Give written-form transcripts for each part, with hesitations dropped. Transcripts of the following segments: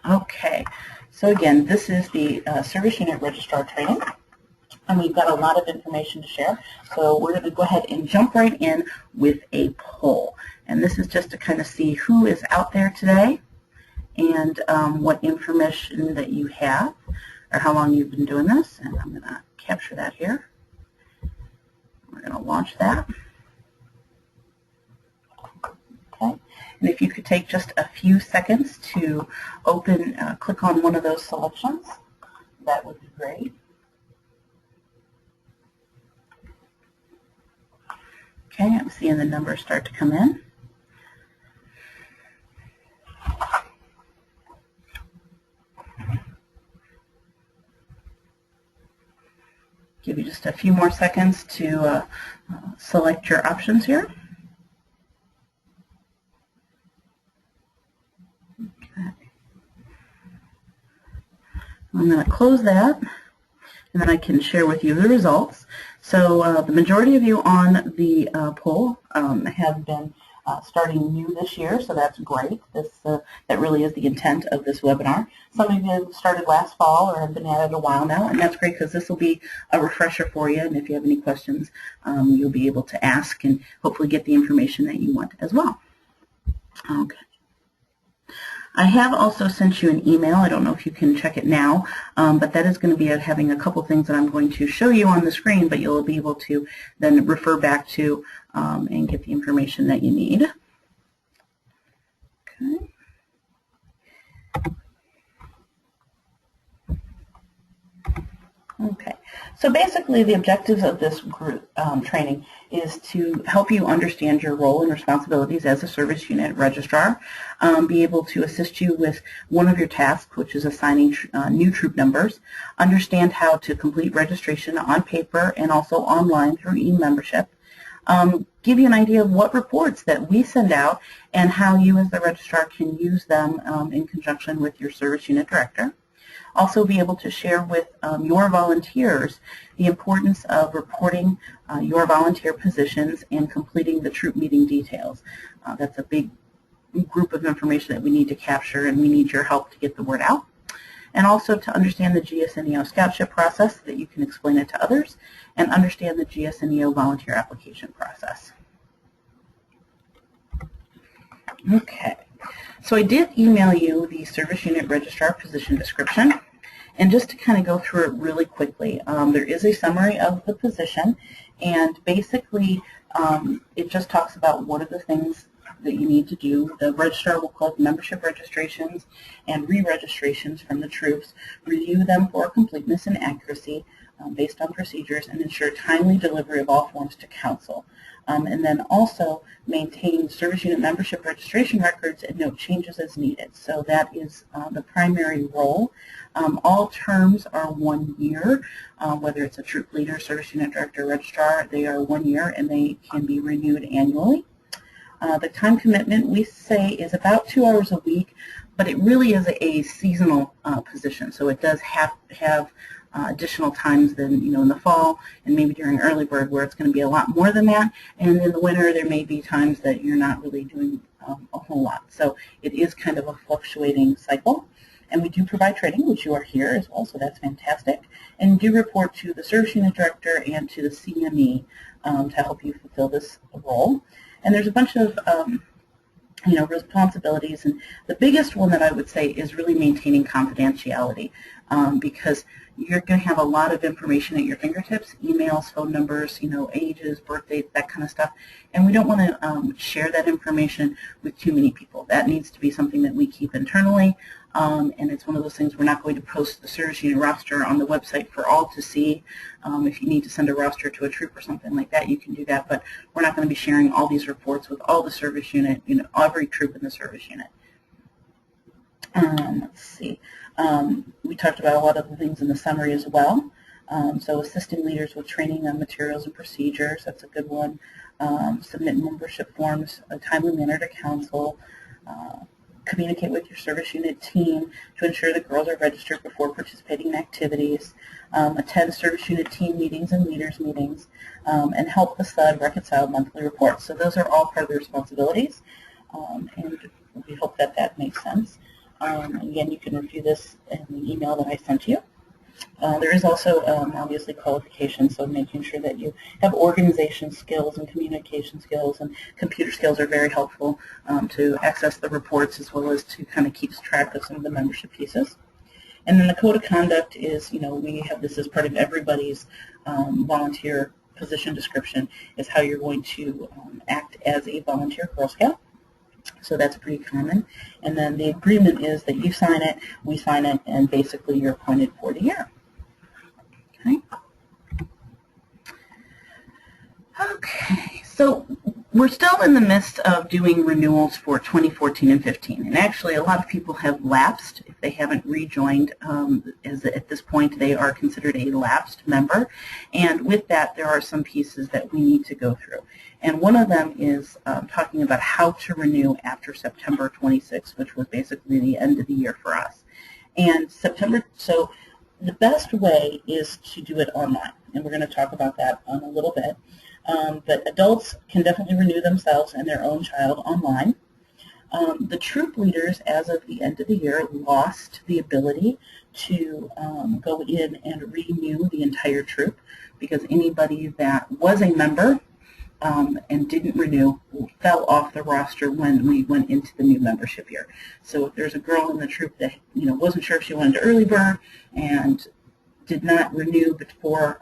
Okay, so again, this is the Service Unit Registrar training, and we've got a lot of information to share. So we're going to go ahead and jump right in with a poll. And this is just to kind of see who is out there today and what information that you have or how long you've been doing this. And I'm going to capture that here. We're going to launch that. Okay. And if you could take just a few seconds to open, click on one of those selections, that would be great. Okay, I'm seeing the numbers start to come in. Give you just a few more seconds to select your options here. Okay. I'm going to close that, and then I can share with you the results. So the majority of you on the poll have been starting new this year, so that's great. That really is the intent of this webinar. Some of you started last fall or have been at it a while now, and that's great because this will be a refresher for you, and if you have any questions, you'll be able to ask and hopefully get the information that you want as well. Okay. I have also sent you an email. I don't know if you can check it now, but that is going to be having a couple things that I'm going to show you on the screen, but you'll be able to then refer back to and get the information that you need. Okay. Okay, so basically the objectives of this group training is to help you understand your role and responsibilities as a service unit registrar, be able to assist you with one of your tasks, which is assigning new troop numbers, understand how to complete registration on paper and also online through e-membership, give you an idea of what reports that we send out and how you as the registrar can use them in conjunction with your service unit director. Also be able to share with your volunteers the importance of reporting your volunteer positions and completing the troop meeting details. That's a big group of information that we need to capture, and we need your help to get the word out. And also to understand the GSNEO scoutship process so that you can explain it to others, and understand the GSNEO volunteer application process. Okay, so I did email you the Service Unit Registrar position description, and just to kind of go through it really quickly, there is a summary of the position, and basically it just talks about what are the things that you need to do. The registrar will collect membership registrations and re-registrations from the troops, review them for completeness and accuracy based on procedures, and ensure timely delivery of all forms to council. And then also maintain service unit membership registration records and note changes as needed. So that is the primary role. All terms are 1 year, whether it's a troop leader, service unit director, registrar, they are 1 year and they can be renewed annually. The time commitment we say is about 2 hours a week, but it really is a seasonal position. So it does have additional times than, in the fall and maybe during early bird where it's going to be a lot more than that. And in the winter there may be times that you're not really doing a whole lot. So it is kind of a fluctuating cycle. And we do provide training, which you are here as well, so that's fantastic. And we do report to the service unit director and to the CME to help you fulfill this role. And there's a bunch of responsibilities, and the biggest one that I would say is really maintaining confidentiality, because you're going to have a lot of information at your fingertips, emails, phone numbers, ages, birth dates, that kind of stuff, and we don't want to share that information with too many people. That needs to be something that we keep internally, and it's one of those things we're not going to post the service unit roster on the website for all to see. If you need to send a roster to a troop or something like that, you can do that, but we're not going to be sharing all these reports with all the service unit, every troop in the service unit. Let's see. We talked about a lot of the things in the summary as well. So assisting leaders with training on materials and procedures, that's a good one. Submit membership forms in a timely manner to council. Communicate with your service unit team to ensure that girls are registered before participating in activities. Attend service unit team meetings and leaders meetings, and help the SUD reconcile monthly reports. So those are all part of the responsibilities, and we hope that that makes sense. Again, you can review this in the email that I sent you. There is also obviously qualifications, so making sure that you have organization skills and communication skills and computer skills are very helpful to access the reports as well as to kind of keep track of some of the membership pieces. And then the code of conduct is, we have this as part of everybody's volunteer position description, is how you're going to act as a volunteer Girl Scout. So that's pretty common. And then the agreement is that you sign it, we sign it, and basically you're appointed for the year. Okay. Okay, so we're still in the midst of doing renewals for 2014 and 15. And actually a lot of people have lapsed. If they haven't rejoined, at this point they are considered a lapsed member. And with that, there are some pieces that we need to go through. And one of them is talking about how to renew after September 26th, which was basically the end of the year for us. And so the best way is to do it online. And we're going to talk about that in a little bit. But adults can definitely renew themselves and their own child online. The troop leaders, as of the end of the year, lost the ability to go in and renew the entire troop, because anybody that was a member and didn't renew fell off the roster when we went into the new membership year. So if there's a girl in the troop that wasn't sure if she wanted to early bird and did not renew before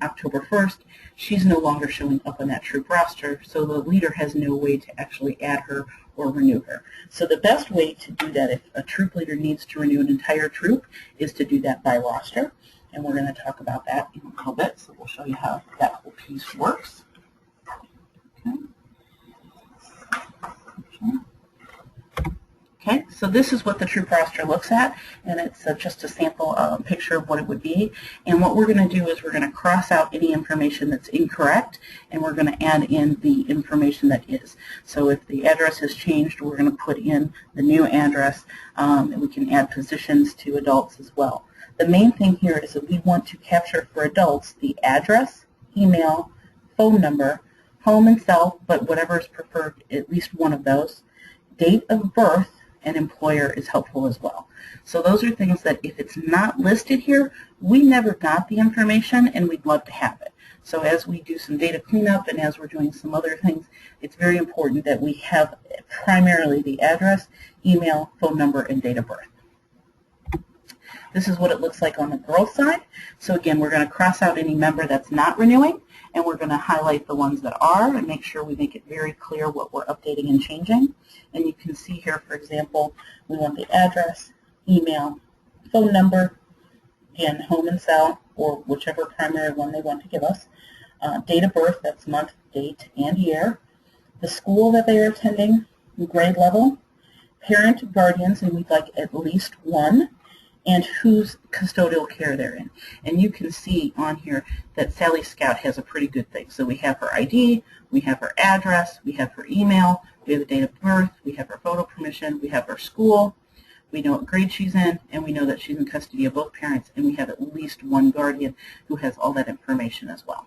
October 1st, she's no longer showing up on that troop roster, so the leader has no way to actually add her or renew her. So the best way to do that, if a troop leader needs to renew an entire troop, is to do that by roster. And we're going to talk about that in a little bit, so we'll show you how that whole piece works. Okay, so this is what the troop roster looks at, and it's just a sample picture of what it would be. And what we're going to do is we're going to cross out any information that's incorrect, and we're going to add in the information that is. So if the address has changed, we're going to put in the new address, and we can add positions to adults as well. The main thing here is that we want to capture for adults the address, email, phone number, home and cell, but whatever is preferred, at least one of those, date of birth, and employer is helpful as well. So those are things that if it's not listed here, we never got the information and we'd love to have it. So as we do some data cleanup and as we're doing some other things, it's very important that we have primarily the address, email, phone number, and date of birth. This is what it looks like on the girls' side. So again, we're going to cross out any member that's not renewing, and we're going to highlight the ones that are and make sure we make it very clear what we're updating and changing. And you can see here, for example, we want the address, email, phone number, again, home and cell, or whichever primary one they want to give us, date of birth, that's month, date, and year, the school that they are attending, grade level, parent, guardians, and we'd like at least one, and whose custodial care they're in. And you can see on here that Sally Scout has a pretty good thing. So we have her ID, we have her address, we have her email, we have the date of birth, we have her photo permission, we have her school, we know what grade she's in, and we know that she's in custody of both parents, and we have at least one guardian who has all that information as well.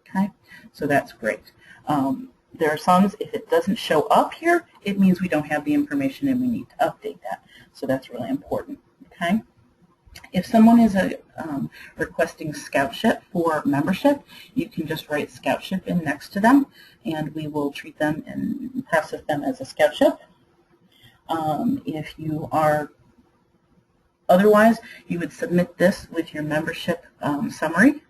Okay, so that's great. There are some, if it doesn't show up here, it means we don't have the information and we need to update that. So that's really important. Okay. If someone is requesting Scoutship for membership, you can just write Scoutship in next to them, and we will treat them and process them as a Scoutship. If you are otherwise, you would submit this with your membership summary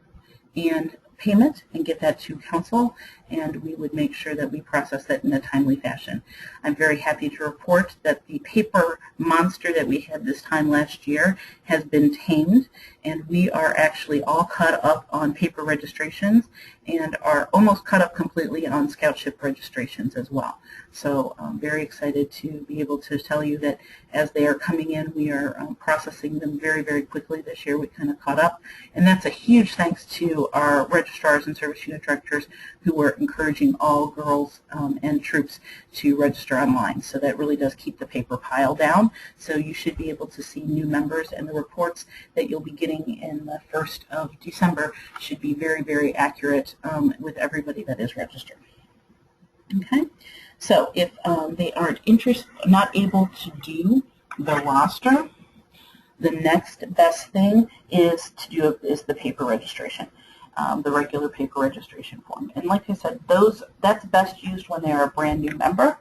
and payment and get that to council, and we would make sure that we process that in a timely fashion. I'm very happy to report that the paper monster that we had this time last year has been tamed, and we are actually all caught up on paper registrations and are almost caught up completely on Scoutship registrations as well. So I'm very excited to be able to tell you that as they are coming in, we are processing them very, very quickly this year. We kind of caught up, and that's a huge thanks to our registrars and service unit directors who were encouraging all girls and troops to register online. So that really does keep the paper pile down. So you should be able to see new members, and the reports that you'll be getting in the 1st of December should be very, very accurate with everybody that is registered. Okay, so if they aren't not able to do the roster, the next best thing is to do the paper registration, the regular paper registration form. And like I said, that's best used when they're a brand new member.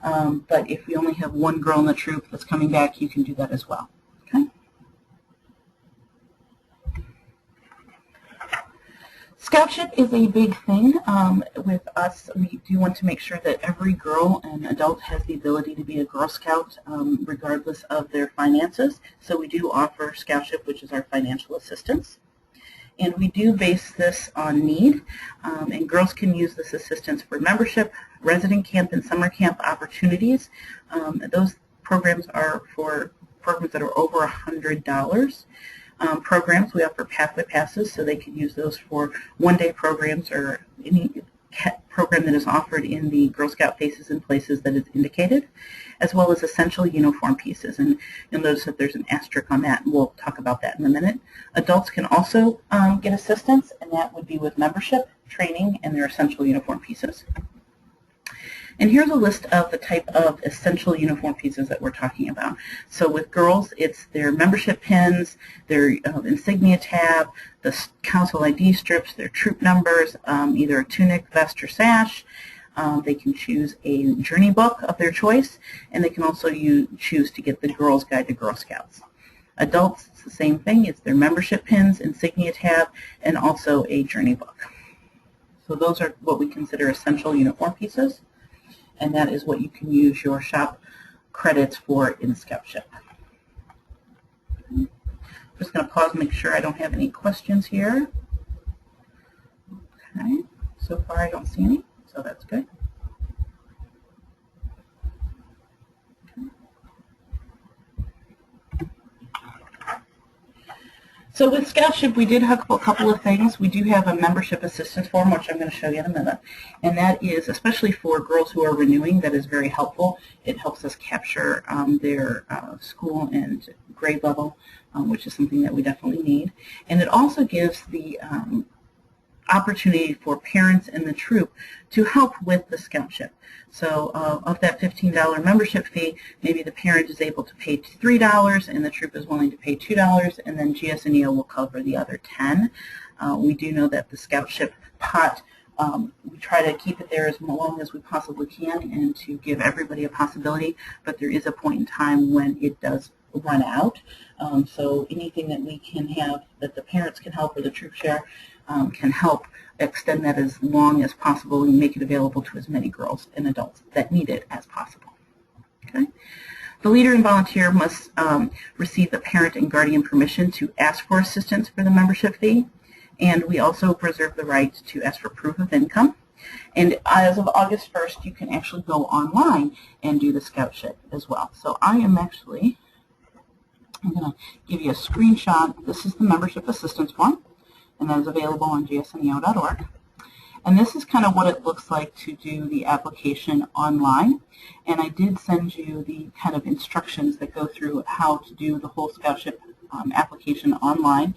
But if you only have one girl in the troop that's coming back, you can do that as well. Okay. Scoutship is a big thing with us. We do want to make sure that every girl and adult has the ability to be a Girl Scout regardless of their finances. So we do offer Scoutship, which is our financial assistance. And we do base this on need. And girls can use this assistance for membership, resident camp, and summer camp opportunities. Those programs are for programs that are over $100. Programs, we offer pathway passes, so they can use those for one-day programs or any program that is offered in the Girl Scout Faces and Places that is indicated, as well as essential uniform pieces. And you'll notice that there's an asterisk on that, and we'll talk about that in a minute. Adults can also get assistance, and that would be with membership, training, and their essential uniform pieces. And here's a list of the type of essential uniform pieces that we're talking about. So with girls, it's their membership pins, their insignia tab, the council ID strips, their troop numbers, either a tunic, vest, or sash. They can choose a journey book of their choice, and they can also choose to get the Girls Guide to Girl Scouts. Adults, it's the same thing. It's their membership pins, insignia tab, and also a journey book. So those are what we consider essential uniform pieces. And that is what you can use your shop credits for in Scoutship. I'm just going to pause and make sure I don't have any questions here. Okay, so far I don't see any, so that's good. So with Scoutship, we did have a couple of things. We do have a membership assistance form, which I'm going to show you in a minute. And that is, especially for girls who are renewing, that is very helpful. It helps us capture their school and grade level, which is something that we definitely need. And it also gives the opportunity for parents in the troop to help with the Scoutship. So of that $15 membership fee, maybe the parent is able to pay $3 and the troop is willing to pay $2, and then GSNEO will cover the other $10. We do know that the Scoutship pot, we try to keep it there as long as we possibly can and to give everybody a possibility, but there is a point in time when it does run out. So anything that we can have, that the parents can help or the troop share can help extend that as long as possible and make it available to as many girls and adults that need it as possible. Okay. The leader and volunteer must receive the parent and guardian permission to ask for assistance for the membership fee, and we also reserve the right to ask for proof of income. And as of August 1st, you can actually go online and do the Scoutship as well. So I'm going to give you a screenshot. This is the membership assistance form, and that is available on gsneo.org. And this is kind of what it looks like to do the application online. And I did send you the kind of instructions that go through how to do the whole Scoutship application online.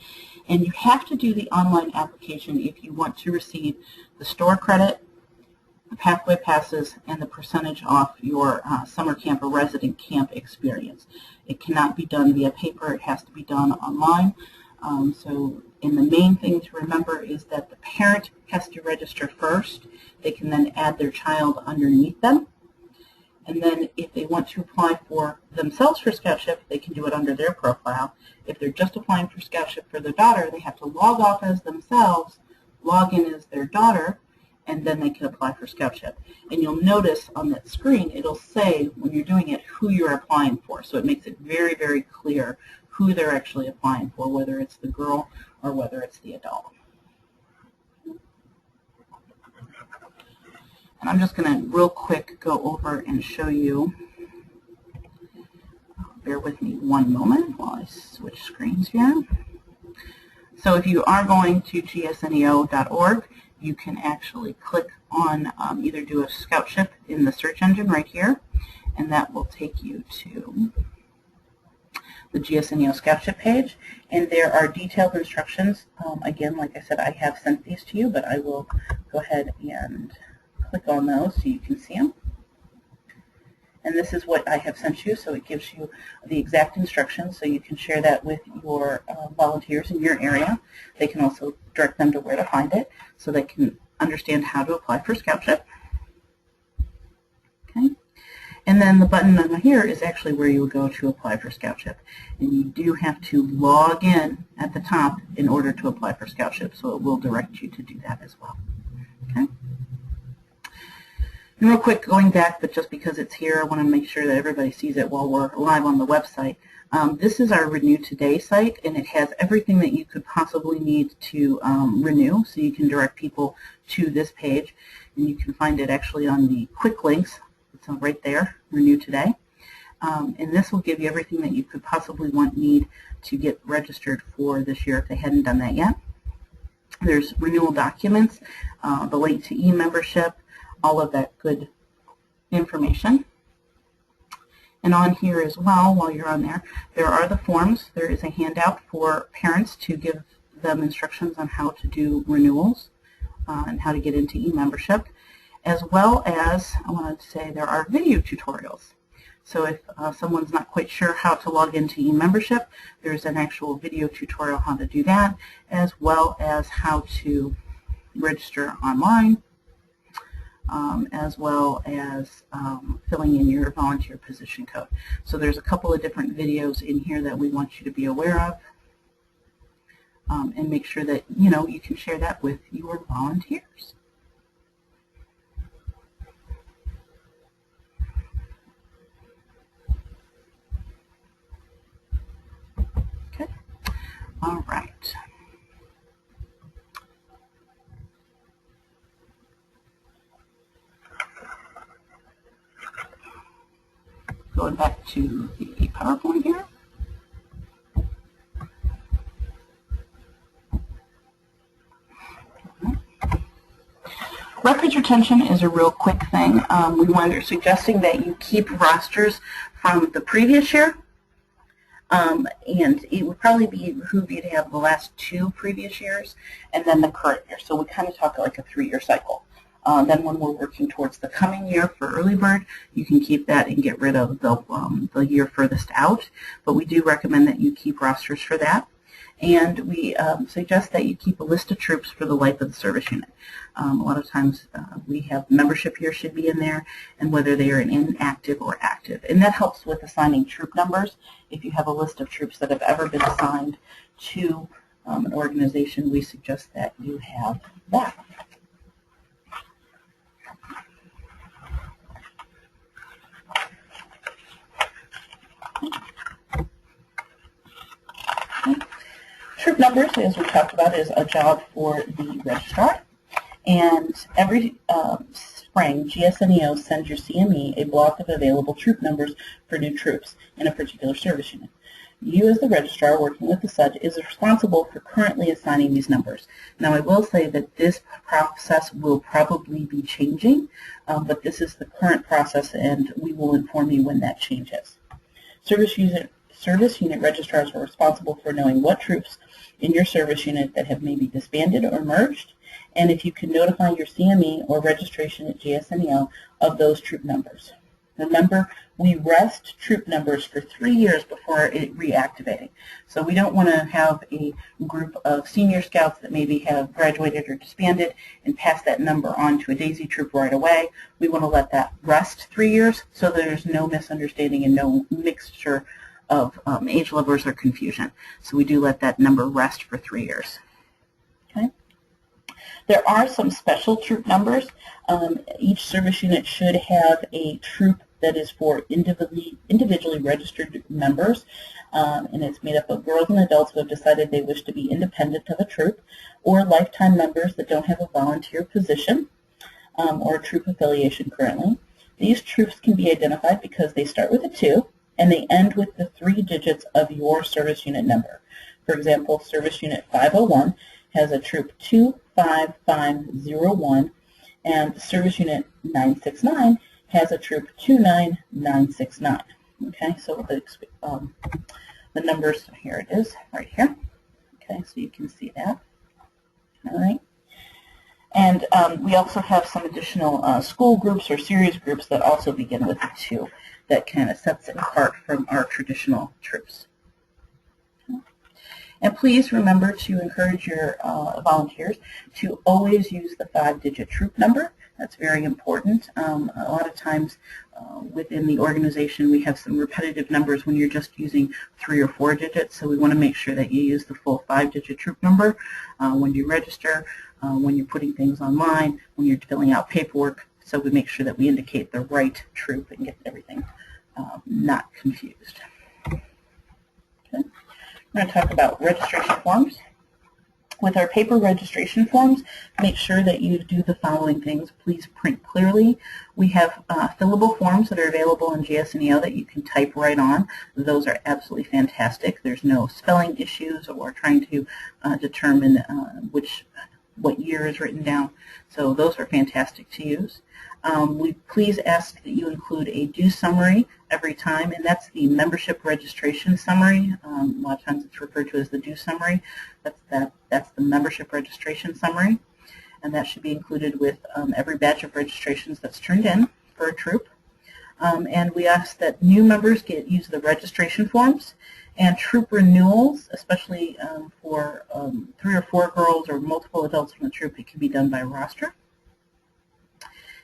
And you have to do the online application if you want to receive the store credit, the pathway passes, and the percentage off your summer camp or resident camp experience. It cannot be done via paper. It has to be done online. And the main thing to remember is that the parent has to register first. They can then add their child underneath them. And then if they want to apply for themselves for Scoutship, they can do it under their profile. If they're just applying for Scoutship for their daughter, they have to log off as themselves, log in as their daughter, and then they can apply for Scoutship. And you'll notice on that screen, it'll say when you're doing it who you're applying for. So it makes it very, very clear who they're actually applying for, whether it's the girl or whether it's the adult. And I'm just going to real quick go over and show you. Bear with me one moment while I switch screens here. So if you are going to gsneo.org, you can actually click on either do a Scoutship in the search engine right here, and that will take you to the GSNEO Scoutship page, and there are detailed instructions. Again, like I said, I have sent these to you, but I will go ahead and click on those so you can see them. And this is what I have sent you, so it gives you the exact instructions so you can share that with your volunteers in your area. They can also direct them to where to find it so they can understand how to apply for scoutship. Okay. And then the button on here is actually where you would go to apply for scoutship. And you do have to log in at the top in order to apply for scoutship, so it will direct you to do that as well. Okay. And real quick, going back, but just because it's here, I want to make sure that everybody sees it while we're live on the website. This is our Renew Today site, and it has everything that you could possibly need to renew, so you can direct people to this page. And you can find it actually on the quick links. It's right there, Renew Today. And this will give you everything that you could possibly need to get registered for this year if they hadn't done that yet. There's renewal documents, the link to e-membership, all of that good information. And on here as well, while you're on there are the forms. There is a handout for parents to give them instructions on how to do renewals and how to get into e-membership, as well as, I wanted to say, there are video tutorials. So if someone's not quite sure how to log into e-membership, there's an actual video tutorial how to do that, as well as how to register online, as well as filling in your volunteer position code. So there's a couple of different videos in here that we want you to be aware of, and make sure that you can share that with your volunteers. Okay. All right. Going back to the PowerPoint here. Records retention is a real quick thing. We're suggesting that you keep rosters from the previous year, and it would probably behoove you to have the last 2 previous years and then the current year. So we kind of talk like a 3-year cycle. Then when we're working towards the coming year for early bird, you can keep that and get rid of the year furthest out. But we do recommend that you keep rosters for that. And we suggest that you keep a list of troops for the life of the service unit. A lot of times we have membership here should be in there, and whether they are inactive or active. And that helps with assigning troop numbers. If you have a list of troops that have ever been assigned to an organization, we suggest that you have that. Troop numbers, as we talked about, is a job for the registrar. And every spring, GSNEO sends your CME a block of available troop numbers for new troops in a particular service unit. You, as the registrar working with the SUD, is responsible for currently assigning these numbers. Now, I will say that this process will probably be changing, but this is the current process, and we will inform you when that changes. Service unit registrars are responsible for knowing what troops in your service unit that have maybe disbanded or merged, and if you can notify your CME or registration at GSNEO of those troop numbers. Remember, we rest troop numbers for 3 years before reactivating. So we don't want to have a group of senior scouts that maybe have graduated or disbanded and pass that number on to a DAISY troop right away. We want to let that rest 3 years so there's no misunderstanding and no mixture of age levels or confusion. So we do let that number rest for 3 years. Okay. There are some special troop numbers. Each service unit should have a troop that is for individually registered members, and it's made up of girls and adults who have decided they wish to be independent of a troop, or lifetime members that don't have a volunteer position or troop affiliation currently. These troops can be identified because they start with a 2 and they end with the 3 digits of your service unit number. For example, Service Unit 501 has a troop 25501, and Service Unit 969 has a troop 29969. Okay, so the numbers, here it is, right here. Okay, so you can see that. All right. And we also have some additional school groups or series groups that also begin with a 2. that kind of sets it apart from our traditional troops. And please remember to encourage your volunteers to always use the 5-digit troop number. That's very important. A lot of times within the organization we have some repetitive numbers when you're just using 3 or 4 digits, so we want to make sure that you use the full 5-digit troop number when you register, when you're putting things online, when you're filling out paperwork, so we make sure that we indicate the right troop and get everything not confused. Okay. We're going to talk about registration forms. With our paper registration forms, make sure that you do the following things. Please print clearly. We have fillable forms that are available in GSNEO that you can type right on. Those are absolutely fantastic. There's no spelling issues or trying to determine what year is written down. So those are fantastic to use. We please ask that you include a due summary every time, and that's the membership registration summary. A lot of times it's referred to as the due summary. That's the membership registration summary, and that should be included with every batch of registrations that's turned in for a troop. And we ask that new members use the registration forms, and troop renewals, especially for 3 or 4 girls or multiple adults from the troop, it can be done by roster.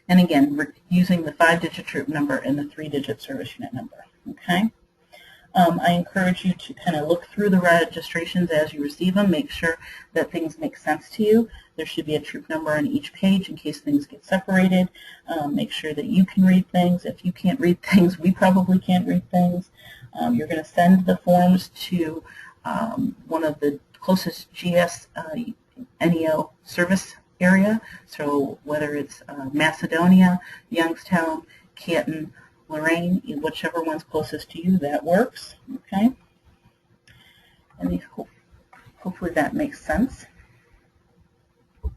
And again, we're using the 5-digit troop number and the 3-digit service unit number. Okay. I encourage you to kind of look through the registrations as you receive them. Make sure that things make sense to you. There should be a troop number on each page in case things get separated. Make sure that you can read things. If you can't read things, we probably can't read things. You're going to send the forms to one of the closest GSNEO service area, so whether it's Macedonia, Youngstown, Canton, Lorraine, whichever one's closest to you, that works. Okay, and hopefully that makes sense. I'm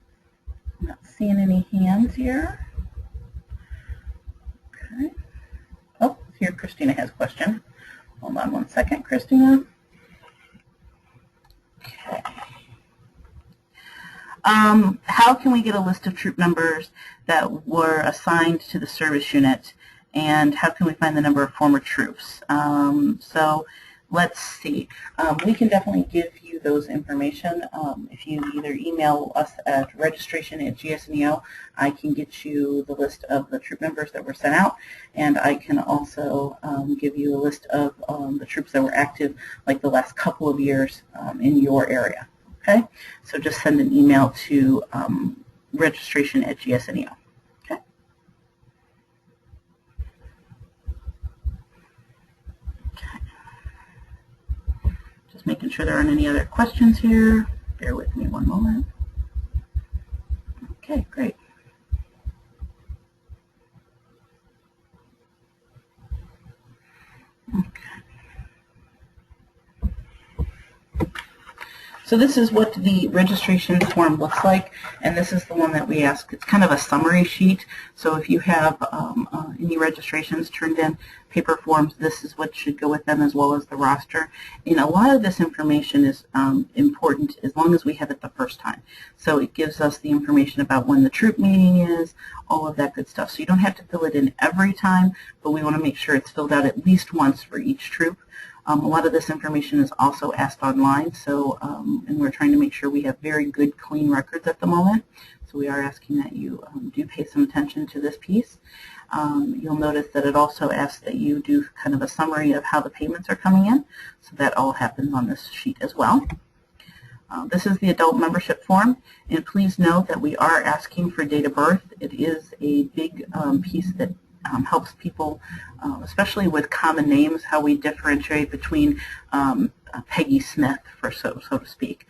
not seeing any hands here. Okay. Oh, here Christina has a question. Hold on one second, Christina. Okay. How can we get a list of troop numbers that were assigned to the service unit, and how can we find the number of former troops? So let's see. We can definitely give you those information. If you either email us at registration@GSNEO, I can get you the list of the troop members that were sent out, and I can also give you a list of the troops that were active like the last couple of years in your area. Okay, so just send an email to registration@GSNEO. Okay. Just making sure there aren't any other questions here. Bear with me one moment. Okay, great. Okay. So this is what the registration form looks like, and this is the one that we ask. It's kind of a summary sheet, so if you have any registrations turned in, paper forms, this is what should go with them as well as the roster. And a lot of this information is important as long as we have it the first time. So it gives us the information about when the troop meeting is, all of that good stuff. So you don't have to fill it in every time, but we want to make sure it's filled out at least once for each troop. A lot of this information is also asked online, so and we're trying to make sure we have very good, clean records at the moment. So we are asking that you do pay some attention to this piece. You'll notice that it also asks that you do kind of a summary of how the payments are coming in, so that all happens on this sheet as well. This is the adult membership form, and please note that we are asking for date of birth. It is a big piece that helps people, especially with common names, how we differentiate between Peggy Smith, so to speak.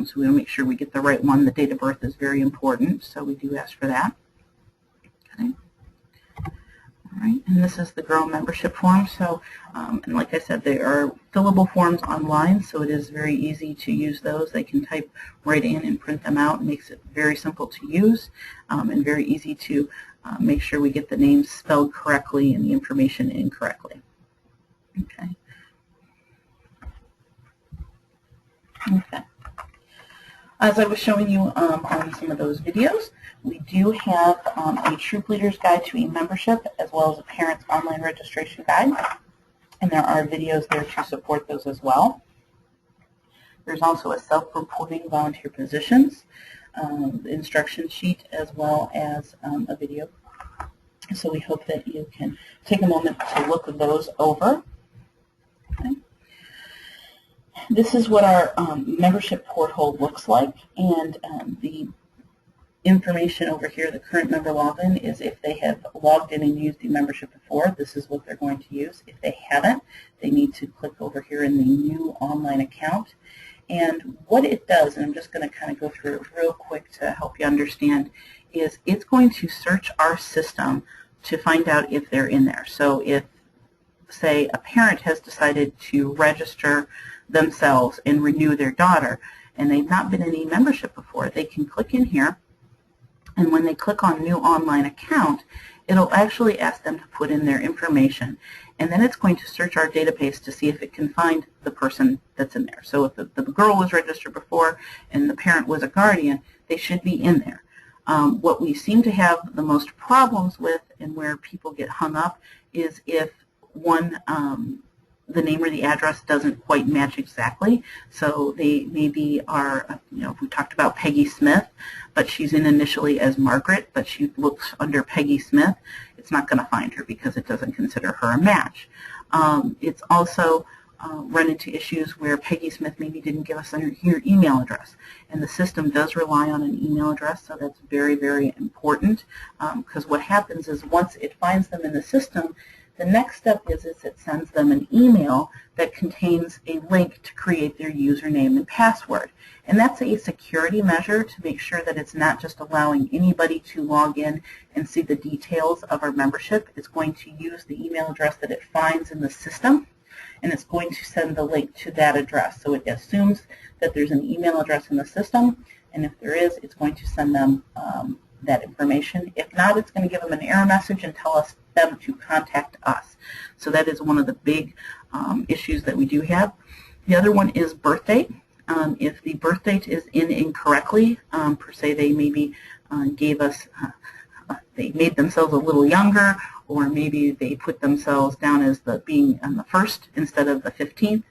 So we want to make sure we get the right one. The date of birth is very important, so we do ask for that. Okay. All right, and this is the girl membership form. So, and like I said, there are fillable forms online, so it is very easy to use those. They can type right in and print them out. It makes it very simple to use and very easy to make sure we get the names spelled correctly and the information in correctly. Okay. Okay. As I was showing you on some of those videos, we do have a Troop Leader's Guide to e-membership as well as a Parent's Online Registration Guide, and there are videos there to support those as well. There's also a self-reporting volunteer positions, instruction sheet, as well as a video. So we hope that you can take a moment to look those over. Okay. This is what our membership portal looks like, and the information over here, the current member login, is if they have logged in and used the membership before, this is what they're going to use. If they haven't, they need to click over here in the new online account. And what it does, and I'm just going to kind of go through it real quick to help you understand, is it's going to search our system to find out if they're in there. So if, say, a parent has decided to register themselves and renew their daughter, and they've not been in e-membership before, they can click in here, and when they click on New Online Account, it'll actually ask them to put in their information, and then it's going to search our database to see if it can find the person that's in there. So if the girl was registered before and the parent was a guardian, they should be in there. What we seem to have the most problems with and where people get hung up is if one, the name or the address doesn't quite match exactly. So they maybe are, if we talked about Peggy Smith, but she's in initially as Margaret, but she looks under Peggy Smith, it's not going to find her because it doesn't consider her a match. It's also run into issues where Peggy Smith maybe didn't give us her email address, and the system does rely on an email address, so that's very, very important, because what happens is once it finds them in the system, the next step is it sends them an email that contains a link to create their username and password. And that's a security measure to make sure that it's not just allowing anybody to log in and see the details of our membership. It's going to use the email address that it finds in the system, and it's going to send the link to that address. So it assumes that there's an email address in the system, and if there is, it's going to send them that information. If not, it's going to give them an error message and tell them to contact us. So that is one of the big issues that we do have. The other one is birth date. If the birth date is in incorrectly, per se they maybe gave us, they made themselves a little younger, or maybe they put themselves down as being on the 1st instead of the 15th,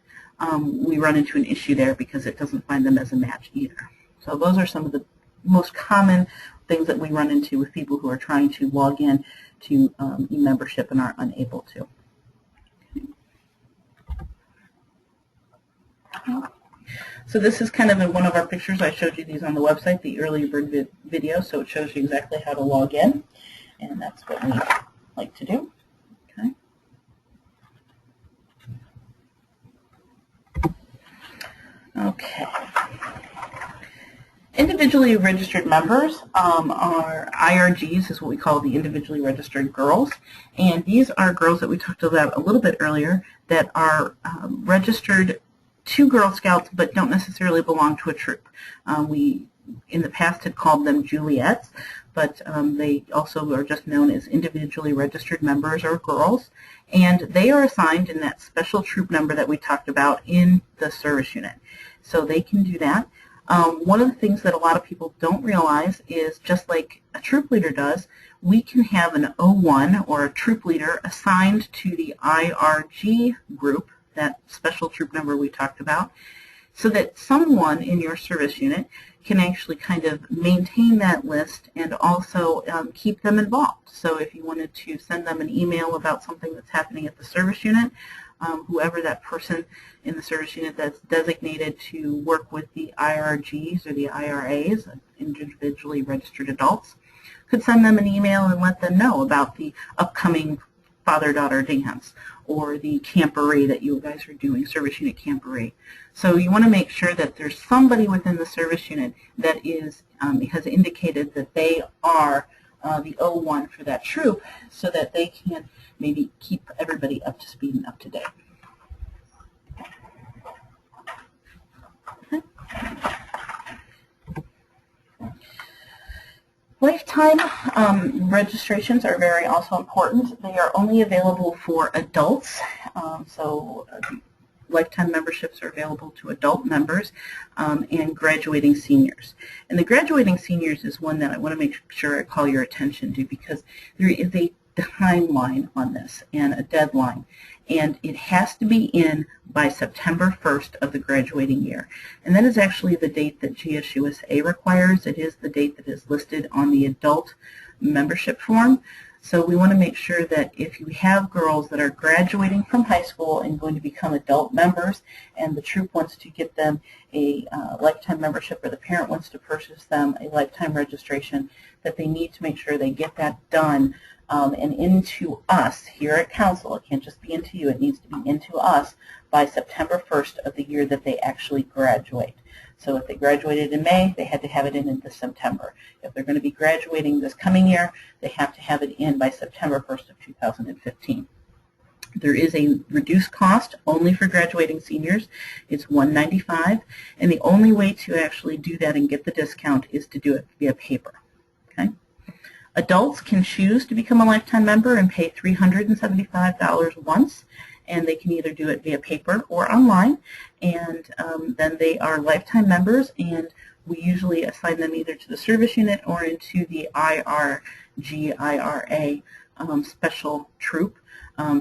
we run into an issue there because it doesn't find them as a match either. So those are some of the most common things that we run into with people who are trying to log in to e-membership and are unable to. Okay. So this is kind of in one of our pictures. I showed you these on the website, the early bird video, so it shows you exactly how to log in, and that's what we like to do. Okay. Individually registered members are IRGs, is what we call the individually registered girls, and these are girls that we talked about a little bit earlier that are registered to Girl Scouts but don't necessarily belong to a troop. We in the past had called them Juliets, but they also are just known as individually registered members or girls, and they are assigned in that special troop number that we talked about in the service unit. So they can do that. One of the things that a lot of people don't realize is, just like a troop leader does, we can have an O1 or a troop leader assigned to the IRG group, that special troop number we talked about, so that someone in your service unit can actually kind of maintain that list and also keep them involved. So if you wanted to send them an email about something that's happening at the service unit, whoever that person in the service unit that's designated to work with the IRGs or the IRAs, individually registered adults, could send them an email and let them know about the upcoming father-daughter dance or the camporee that you guys are doing, service unit camporee. So you want to make sure that there's somebody within the service unit that is has indicated that they are the O1 for that troop, so that they can maybe keep everybody up to speed and up to date. Okay. Lifetime registrations are very also important. They are only available for adults, so lifetime memberships are available to adult members and graduating seniors. And the graduating seniors is one that I want to make sure I call your attention to, because there is a timeline on this and a deadline, and it has to be in by September 1st of the graduating year. And that is actually the date that GSUSA requires. It is the date that is listed on the adult membership form. So we want to make sure that if you have girls that are graduating from high school and going to become adult members, and the troop wants to get them a lifetime membership, or the parent wants to purchase them a lifetime registration, that they need to make sure they get that done and into us here at Council. It can't just be into you, it needs to be into us by September 1st of the year that they actually graduate. So if they graduated in May, they had to have it in this September. If they're going to be graduating this coming year, they have to have it in by September 1st of 2015. There is a reduced cost only for graduating seniors. It's $195, and the only way to actually do that and get the discount is to do it via paper. Okay? Adults can choose to become a lifetime member and pay $375 once, and they can either do it via paper or online, and then they are lifetime members, and we usually assign them either to the service unit or into the IRA special troop,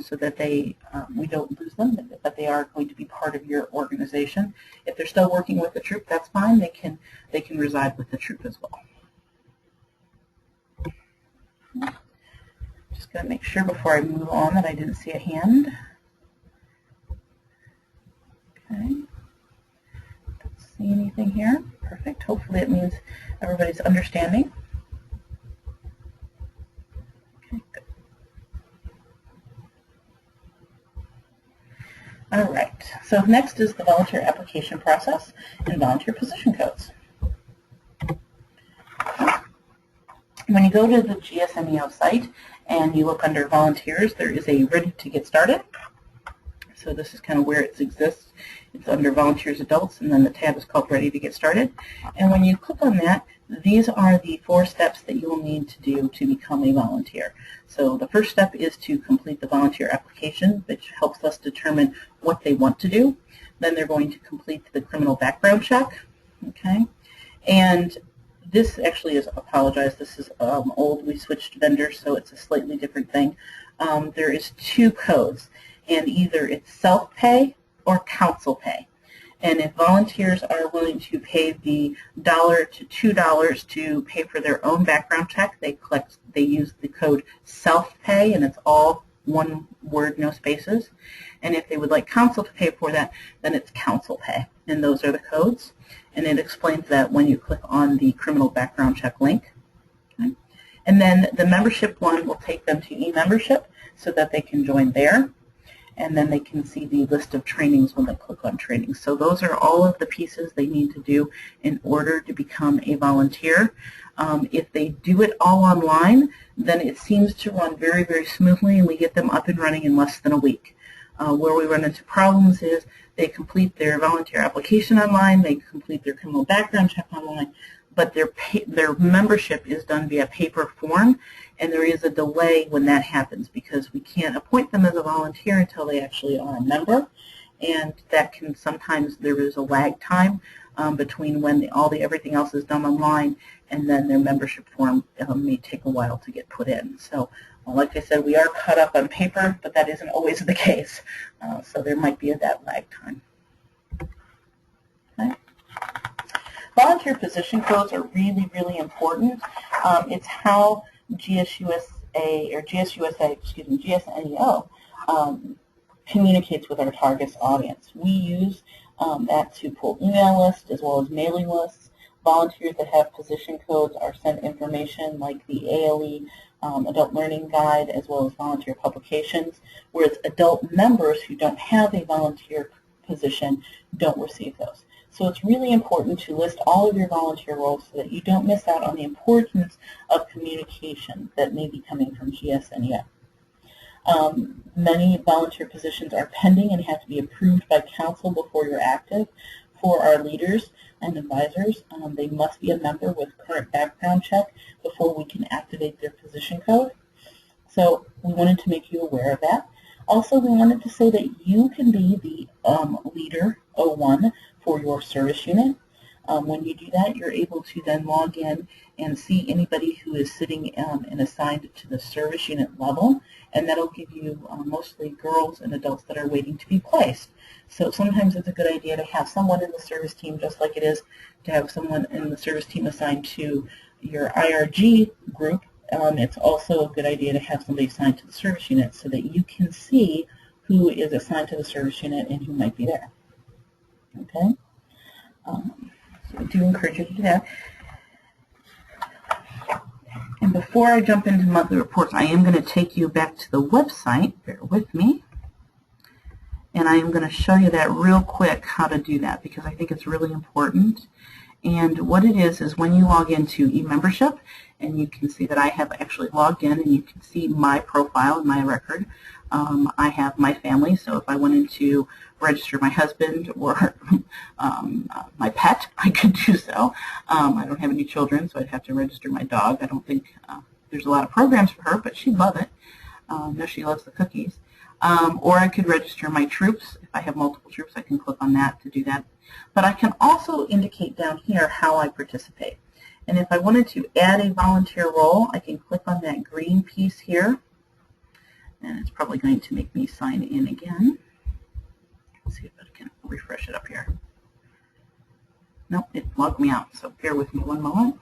so that we don't lose them, but they are going to be part of your organization. If they're still working with the troop, that's fine. They can reside with the troop as well. Just going to make sure before I move on that I didn't see a hand. Okay. Don't see anything here. Perfect. Hopefully it means everybody's understanding. Okay, good. All right. So next is the volunteer application process and volunteer position codes. When you go to the GSNEO site and you look under volunteers, there is a ready to get started. So this is kind of where it exists. It's under volunteers adults, and then the tab is called ready to get started. And when you click on that, these are the 4 steps that you will need to do to become a volunteer. So the first step is to complete the volunteer application, which helps us determine what they want to do. Then they're going to complete the criminal background check. Okay, and this actually is, apologize, this is old. We switched vendors, so it's a slightly different thing. There is 2 codes, and either it's self-pay or council pay. And if volunteers are willing to pay the $1 to $2 to pay for their own background check, they use the code self-pay, and it's all one word, no spaces. And if they would like council to pay for that, then it's council pay. And those are the codes. And it explains that when you click on the criminal background check link. Okay. And then the membership one will take them to e-membership so that they can join there. And then they can see the list of trainings when they click on trainings. So those are all of the pieces they need to do in order to become a volunteer. If they do it all online, then it seems to run very, very smoothly, and we get them up and running in less than a week. Where we run into problems is they complete their volunteer application online, they complete their criminal background check online, but their membership is done via paper form, and there is a delay when that happens because we can't appoint them as a volunteer until they actually are a member, and that can sometimes, there is a lag time between when everything else is done online and then their membership form may take a while to get put in. So like I said, we are caught up on paper, but that isn't always the case. So there might be that lag time. Okay. Volunteer position codes are really, really important. It's how GSNEO communicates with our target audience. We use that to pull email lists as well as mailing lists. Volunteers that have position codes are sent information like the ALE Adult Learning Guide as well as volunteer publications, whereas adult members who don't have a volunteer position don't receive those. So it's really important to list all of your volunteer roles so that you don't miss out on the importance of communication that may be coming from GSNEO. Many volunteer positions are pending and have to be approved by council before you're active. For our leaders and advisors, they must be a member with current background check before we can activate their position code. So we wanted to make you aware of that. Also, we wanted to say that you can be the leader 01 for your service unit. When you do that, you're able to then log in and see anybody who is sitting and assigned to the service unit level, and that'll give you mostly girls and adults that are waiting to be placed. So sometimes it's a good idea to have someone in the service team, just like it is to have someone in the service team assigned to your IRG group. It's also a good idea to have somebody assigned to the service unit so that you can see who is assigned to the service unit and who might be there. Okay? So I do encourage you to do that. And before I jump into monthly reports, I am going to take you back to the website. Bear with me. And I am going to show you that real quick how to do that, because I think it's really important. And what it is when you log into eMembership, and you can see that I have actually logged in, and you can see my profile and my record. I have my family, so if I wanted to register my husband or my pet, I could do so. I don't have any children, so I'd have to register my dog. I don't think there's a lot of programs for her, but she'd love it. No, she loves the cookies. Or I could register my troops. If I have multiple troops, I can click on that to do that. But I can also indicate down here how I participate. And if I wanted to add a volunteer role, I can click on that green piece here. And it's probably going to make me sign in again. Let's see if I can refresh it up here. Nope, it logged me out, so bear with me one moment.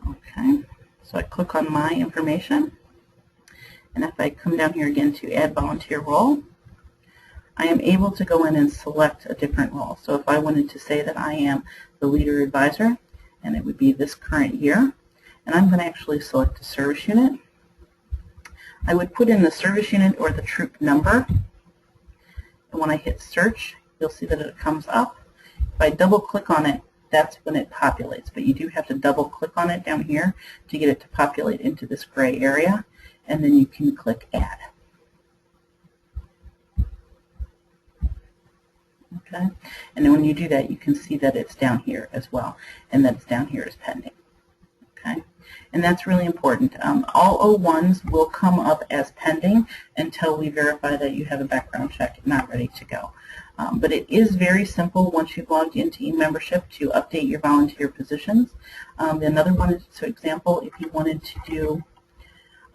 Okay, so I click on my information, and if I come down here again to add volunteer role, I am able to go in and select a different role. So if I wanted to say that I am the leader advisor, and it would be this current year, and I'm going to actually select a service unit, I would put in the service unit or the troop number, and when I hit search, you'll see that it comes up. If I double click on it, that's when it populates, but you do have to double click on it down here to get it to populate into this gray area, and then you can click add. Okay, and then when you do that, you can see that it's down here as well, and that it's down here as pending. Okay, and that's really important. All 01s will come up as pending until we verify that you have a background check not ready to go. But it is very simple once you've logged into eMembership to update your volunteer positions. Another one is, for example, if you wanted to do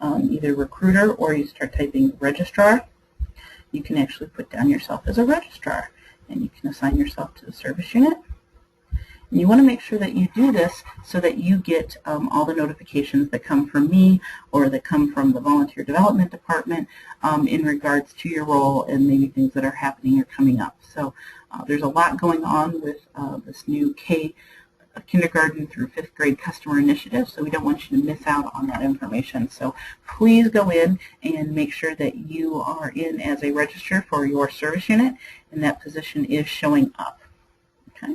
either recruiter or you start typing registrar, you can actually put down yourself as a registrar, and you can assign yourself to the service unit. And you want to make sure that you do this so that you get all the notifications that come from me or that come from the Volunteer Development Department in regards to your role and maybe things that are happening or coming up. So there's a lot going on with this new kindergarten through 5th grade customer initiative, so we don't want you to miss out on that information. So please go in and make sure that you are in as a registrar for your service unit and that position is showing up. Okay.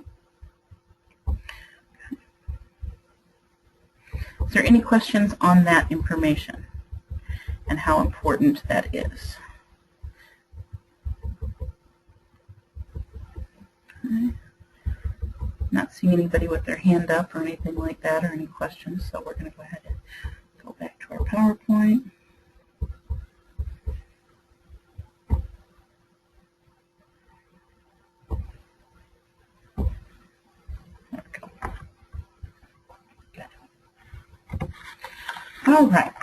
Is there any questions on that information and how important that is? Okay. Not seeing anybody with their hand up or anything like that or any questions, so we're going to go ahead and go back to our PowerPoint. There we go. Good. All right.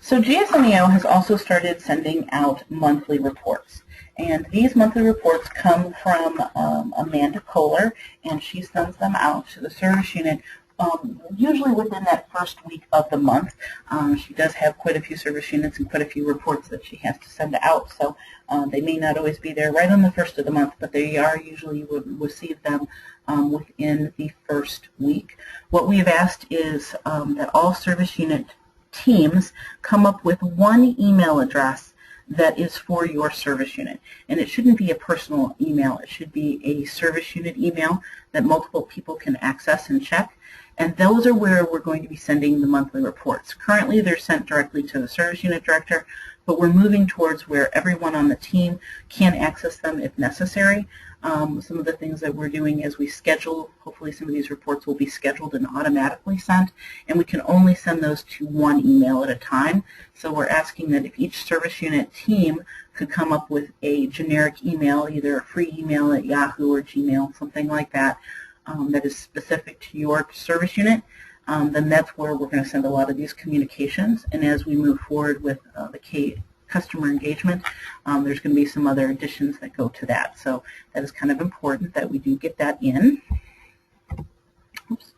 So GSNEO has also started sending out monthly reports. And these monthly reports come from Amanda Kohler, and she sends them out to the service unit usually within that first week of the month. She does have quite a few service units and quite a few reports that she has to send out, so they may not always be there right on the first of the month, but they are usually, you would receive them within the first week. What we have asked is that all service unit teams come up with one email address that is for your service unit. And it shouldn't be a personal email. It should be a service unit email that multiple people can access and check. And those are where we're going to be sending the monthly reports. Currently, they're sent directly to the service unit director, but we're moving towards where everyone on the team can access them if necessary. Some of the things that we're doing is we schedule, hopefully some of these reports will be scheduled and automatically sent, and we can only send those to one email at a time. So we're asking that if each service unit team could come up with a generic email, either a free email at Yahoo or Gmail, something like that, that is specific to your service unit, then that's where we're going to send a lot of these communications. And as we move forward with the customer engagement, there's going to be some other additions that go to that. So that is kind of important that we do get that in. Oops.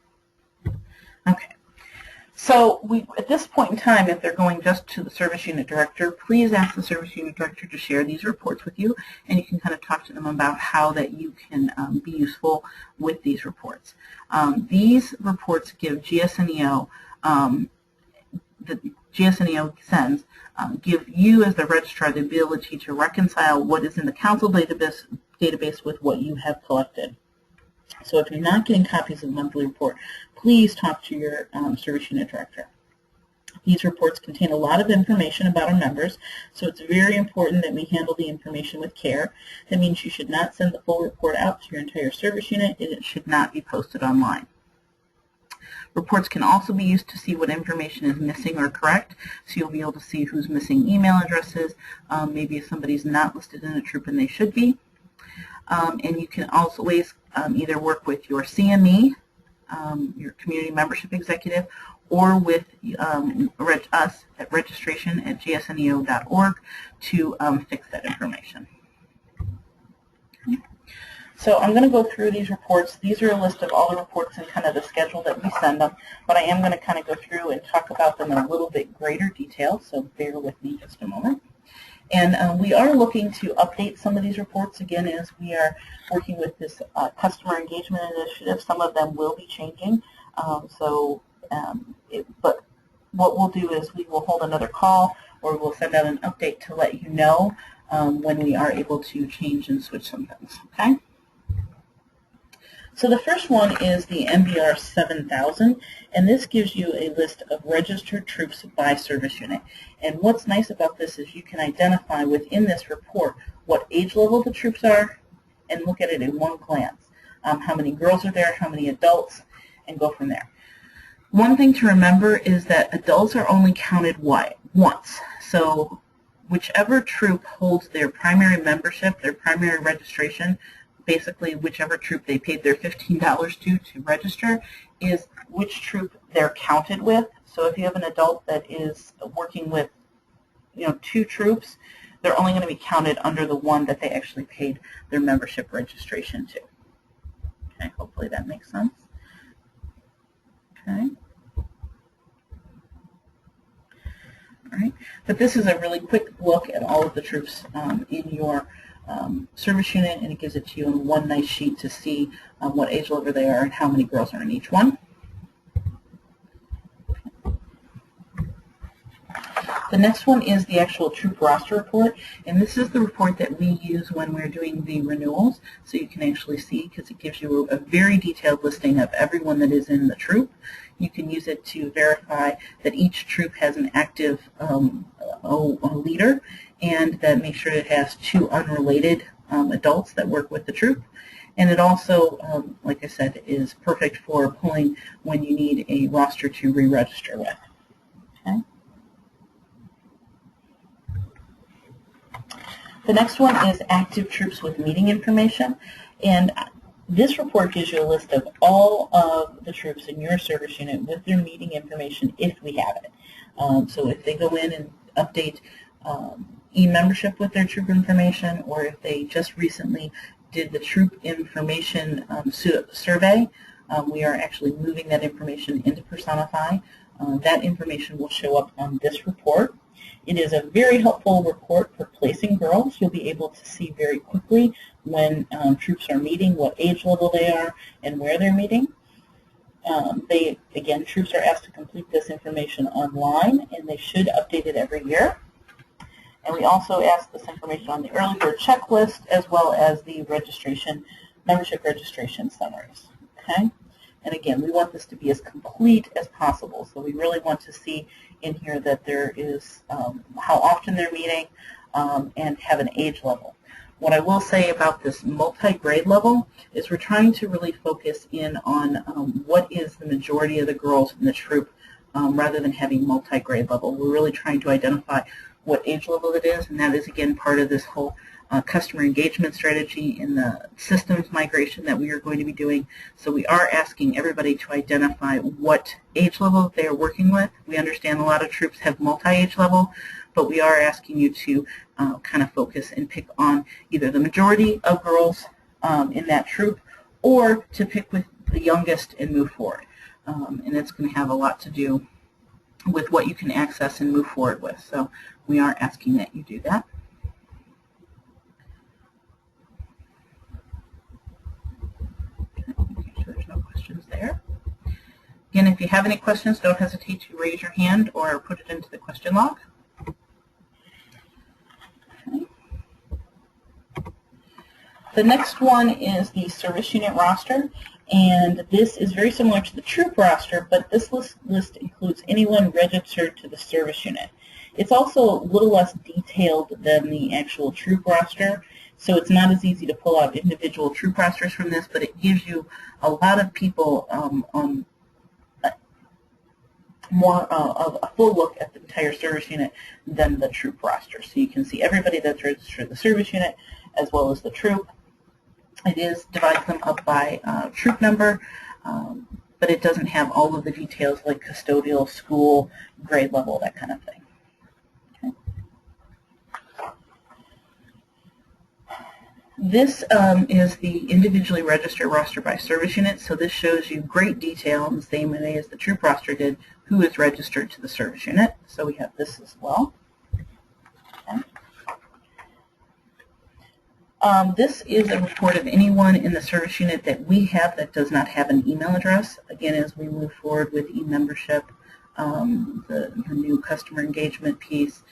Okay. So at this point in time, if they're going just to the service unit director, please ask the service unit director to share these reports with you, and you can kind of talk to them about how that you can be useful with these reports. These reports give GSNEO, the GSNEO sends, give you as the registrar the ability to reconcile what is in the council database with what you have collected. So if you're not getting copies of the monthly report, please talk to your service unit director. These reports contain a lot of information about our members, so it's very important that we handle the information with care. That means you should not send the full report out to your entire service unit, and it should not be posted online. Reports can also be used to see what information is missing or correct, so you'll be able to see who's missing email addresses, maybe if somebody's not listed in a troop and they should be. And you can also always either work with your CME, your community membership executive, or with us at registration@gsneo.org to fix that information. Okay. So I'm going to go through these reports. These are a list of all the reports and kind of the schedule that we send them, but I am going to kind of go through and talk about them in a little bit greater detail, so bear with me just a moment. And we are looking to update some of these reports again as we are working with this customer engagement initiative. Some of them will be changing. But what we'll do is we will hold another call, or we'll send out an update to let you know when we are able to change and switch some things. Okay. So the first one is the MBR 7000, and this gives you a list of registered troops by service unit. And what's nice about this is you can identify within this report what age level the troops are and look at it in one glance. How many girls are there, how many adults, and go from there. One thing to remember is that adults are only counted once. So whichever troop holds their primary membership, their primary registration, basically whichever troop they paid their $15 to register, is which troop they're counted with. So if you have an adult that is working with 2 troops, they're only going to be counted under the one that they actually paid their membership registration to. Okay, hopefully that makes sense. Okay. All right, but this is a really quick look at all of the troops in your service unit, and it gives it to you in one nice sheet to see what age level they are and how many girls are in each one. The next one is the actual troop roster report, and this is the report that we use when we're doing the renewals, so you can actually see, because it gives you a very detailed listing of everyone that is in the troop. You can use it to verify that each troop has an active leader, and that makes sure it has 2 unrelated adults that work with the troop. And it also, like I said, is perfect for pulling when you need a roster to re-register with. Okay. The next one is active troops with meeting information, and this report gives you a list of all of the troops in your service unit with their meeting information if we have it. So if they go in and update e-membership with their troop information, or if they just recently did the troop information survey, we are actually moving that information into Personify. That information will show up on this report. It is a very helpful report for placing girls. You'll be able to see very quickly when troops are meeting, what age level they are, and where they're meeting. Again, troops are asked to complete this information online, and they should update it every year. And we also ask this information on the early bird checklist, as well as the membership registration summaries. Okay? And again, we want this to be as complete as possible. So we really want to see in here that there is how often they're meeting and have an age level. What I will say about this multi-grade level is we're trying to really focus in on what is the majority of the girls in the troop rather than having multi-grade level. We're really trying to identify what age level it is, and that is, again, part of this whole customer engagement strategy in the systems migration that we are going to be doing. So we are asking everybody to identify what age level they are working with. We understand a lot of troops have multi-age level, but we are asking you to kind of focus and pick on either the majority of girls in that troop or to pick with the youngest and move forward. And it's going to have a lot to do with what you can access and move forward with. So we are asking that you do that. Make sure there's no questions there. Again, if you have any questions, don't hesitate to raise your hand or put it into the question log. Okay. The next one is the service unit roster, and this is very similar to the troop roster, but this list includes anyone registered to the service unit. It's also a little less detailed than the actual troop roster, so it's not as easy to pull out individual troop rosters from this, but it gives you a lot of people on more of a full look at the entire service unit than the troop roster. So you can see everybody that's registered to the service unit as well as the troop. It divides them up by troop number, but it doesn't have all of the details like custodial, school, grade level, that kind of thing. Okay. This is the individually registered roster by service unit, so this shows you great detail in the same way as the troop roster did, who is registered to the service unit. So we have this as well. Okay. This is a report of anyone in the service unit that we have that does not have an email address. Again, as we move forward with e-membership, the new customer engagement piece,